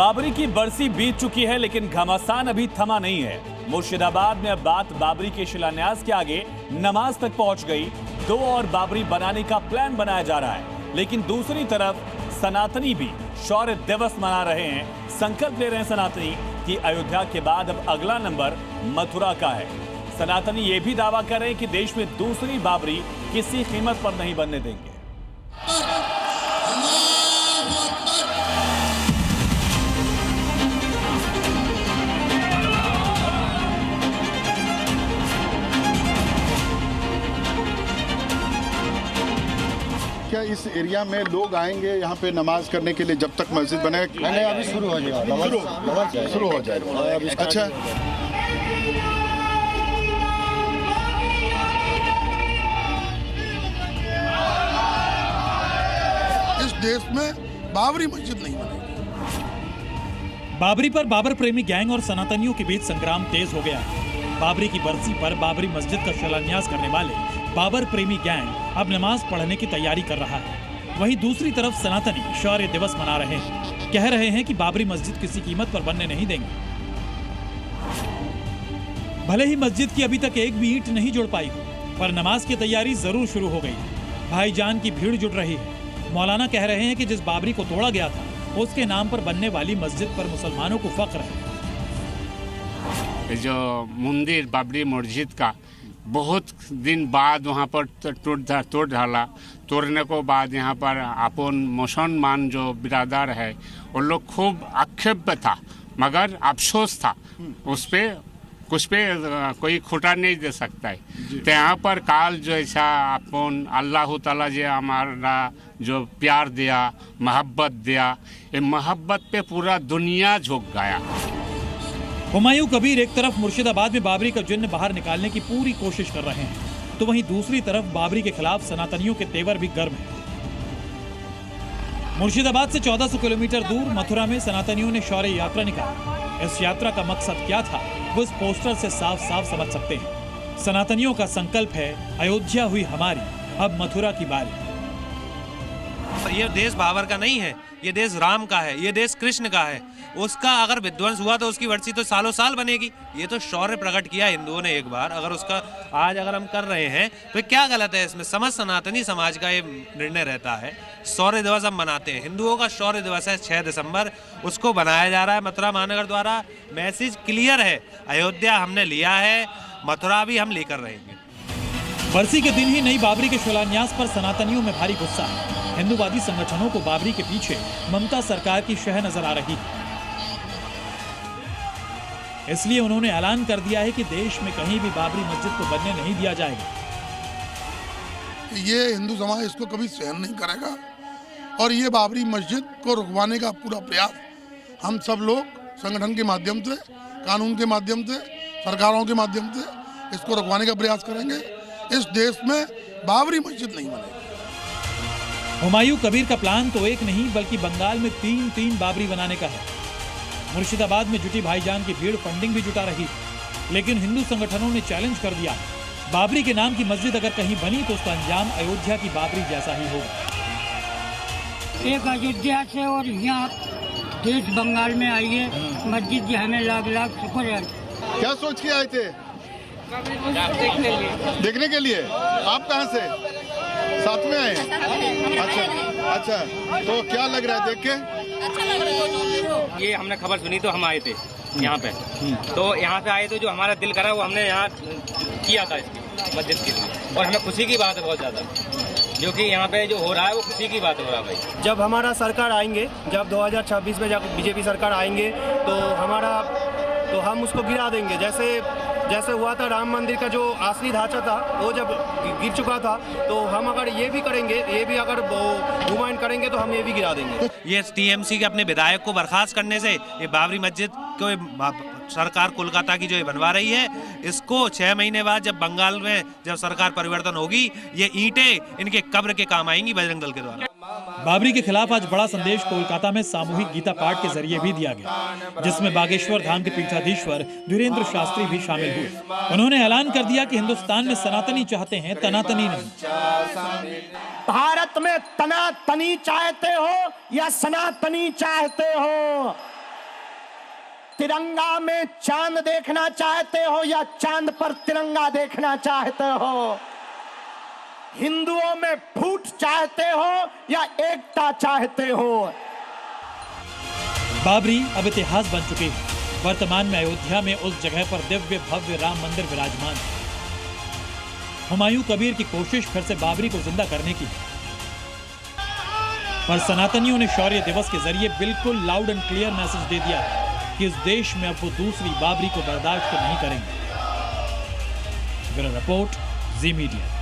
बाबरी की बरसी बीत चुकी है, लेकिन घमासान अभी थमा नहीं है। मुर्शिदाबाद में अब बात बाबरी के शिलान्यास के आगे नमाज तक पहुंच गई। 2 और बाबरी बनाने का प्लान बनाया जा रहा है, लेकिन दूसरी तरफ सनातनी भी शौर्य दिवस मना रहे हैं। संकल्प ले रहे हैं सनातनी कि अयोध्या के बाद अब अगला नंबर मथुरा का है। सनातनी ये भी दावा कर रहे हैं कि देश में दूसरी बाबरी किसी कीमत पर नहीं बनने देंगे। क्या इस एरिया में लोग आएंगे यहाँ पे नमाज करने के लिए जब तक मस्जिद बनेगा? नहीं, अभी शुरू हो जाएगा, शुरू हो जाएगा। अच्छा, इस देश में बाबरी मस्जिद नहीं बनेगी। बाबरी पर बाबर प्रेमी गैंग और सनातनियों के बीच संग्राम तेज हो गया है। बाबरी की बरसी पर बाबरी मस्जिद का शिलान्यास करने वाले बाबर प्रेमी गैंग अब नमाज पढ़ने की तैयारी कर रहा है। वहीं दूसरी तरफ सनातनी शौर्य दिवस मना रहे हैं। कह रहे हैं कि बाबरी मस्जिद किसी कीमत पर बनने नहीं देंगे। भले ही मस्जिद की अभी तक एक भी ईंट नहीं जुड़ पाई हो, पर नमाज की तैयारी जरूर शुरू हो गई है। भाईजान की भीड़ जुट रही है। मौलाना कह रहे हैं कि जिस बाबरी को तोड़ा गया था, उसके नाम पर बनने वाली मस्जिद पर मुसलमानों को फख्र है। जो मंदिर बाबरी मस्जिद का बहुत दिन बाद वहाँ पर तोड़ डाला, तोड़ने को बाद यहाँ पर अपन मुसलमान जो बिरादर है वो लोग खूब आक्षेप था, मगर अफसोस था। उस पे कुछ पे कोई खुटा नहीं दे सकता है। तो यहाँ पर काल जो ऐसा अपन अल्लाह ताला जो हमारा जो प्यार दिया, मोहब्बत दिया, ये मोहब्बत पे पूरा दुनिया झुक गया। हुमायूं कबीर एक तरफ मुर्शिदाबाद में बाबरी का जिन्न बाहर निकालने की पूरी कोशिश कर रहे हैं, तो वहीं दूसरी तरफ बाबरी के खिलाफ सनातनियों के तेवर भी गर्म है। मुर्शिदाबाद से 1400 किलोमीटर दूर मथुरा में सनातनियों ने शौर्य यात्रा निकाली। इस यात्रा का मकसद क्या था, वो इस पोस्टर से साफ साफ समझ सकते हैं। सनातनियों का संकल्प है, अयोध्या हुई हमारी, अब मथुरा की बारी। ये देश बाबर का नहीं है, ये देश राम का है, ये देश कृष्ण का है। उसका अगर विध्वंस हुआ तो उसकी वर्षी तो सालों साल बनेगी। ये तो शौर्य प्रकट किया हिंदुओं ने एक बार, अगर उसका आज अगर हम कर रहे हैं तो क्या गलत है इसमें? समस्त सनातनी समाज का ये निर्णय रहता है। शौर्य दिवस हम मनाते हैं, हिंदुओं का शौर्य दिवस है 6 दिसंबर, उसको बनाया जा रहा है मथुरा महानगर द्वारा। मैसेज क्लियर है, अयोध्या हमने लिया है, मथुरा भी हम लेकर रहेंगे। बरसी के दिन ही नई बाबरी के शिलान्यास पर सनातनियों में भारी गुस्सा है। हिंदूवादी संगठनों को बाबरी के पीछे ममता सरकार की शह नजर आ रही है। इसलिए उन्होंने ऐलान कर दिया है कि देश में कहीं भी बाबरी मस्जिद को बनने नहीं दिया जाएगा। ये हिंदू समाज इसको कभी सहन नहीं करेगा और ये बाबरी मस्जिद को रुकवाने का पूरा प्रयास हम सब लोग संगठन के माध्यम से, कानून के माध्यम से, सरकारों के माध्यम से इसको रुकवाने का प्रयास करेंगे। इस देश में बाबरी मस्जिद नहीं बनेगी। हुमायूं कबीर का प्लान तो एक नहीं बल्कि बंगाल में 3 बाबरी बनाने का है। मुर्शिदाबाद में जुटी भाईजान की भीड़ फंडिंग भी जुटा रही, लेकिन हिंदू संगठनों ने चैलेंज कर दिया, बाबरी के नाम की मस्जिद अगर कहीं बनी तो उसका अंजाम अयोध्या की बाबरी जैसा ही होगा। एक अयोध्या से और यहाँ देश बंगाल में आई है मस्जिद जी, हमें लाख लाख शुक्र है। क्या सोच के आए थे? देखने के लिए। आप कहाँ से? साथ में आए? अच्छा, तो क्या लग रहा है देख के? अच्छा लग रहा है। ये हमने खबर सुनी तो हम आए थे यहाँ पे, तो यहाँ पे आए तो जो हमारा दिल करा वो हमने यहाँ किया था इसकी मस्जिद के लिए, और हमें खुशी की बात है बहुत ज़्यादा, जो कि यहाँ पे जो हो रहा है वो खुशी की बात हो रहा है भाई। जब हमारा सरकार आएंगे, जब 2026 में जब बीजेपी सरकार आएंगे तो हम उसको गिरा देंगे। जैसे हुआ था राम मंदिर का जो असली ढांचा था वो जब गिर चुका था, तो हम अगर ये भी करेंगे, ये भी अगर घुमाइन करेंगे तो हम ये भी गिरा देंगे। ये टीएमसी के अपने विधायक को बर्खास्त करने से ये बाबरी मस्जिद को सरकार कोलकाता की जो ये बनवा रही है, इसको 6 महीने बाद जब बंगाल में जब सरकार परिवर्तन होगी, ये ईंटें इनके कब्र के काम आएंगी बजरंग दल के द्वारा। बाबरी के खिलाफ आज बड़ा संदेश कोलकाता में सामूहिक गीता पाठ के जरिए भी दिया गया, जिसमें बागेश्वर धाम के पीठाधीश्वर धीरेन्द्र शास्त्री भी शामिल हुए। उन्होंने ऐलान कर दिया कि हिंदुस्तान में सनातनी चाहते हैं, तनातनी नहीं। भारत में तनातनी चाहते हो या सनातनी चाहते हो? तिरंगा में चांद देखना चाहते हो या चांद पर तिरंगा देखना चाहते हो? हिंदुओं में फूट चाहते हो या एकता चाहते हो? बाबरी अब इतिहास बन चुके हैं। वर्तमान में अयोध्या में उस जगह पर दिव्य भव्य राम मंदिर विराजमान है। हुमायूं कबीर की कोशिश फिर से बाबरी को जिंदा करने की, पर सनातनियों ने शौर्य दिवस के जरिए बिल्कुल लाउड एंड क्लियर मैसेज दे दिया कि इस देश में अब वो दूसरी बाबरी को बर्दाश्त नहीं करेंगे। ब्यूरो रिपोर्ट, जी मीडिया।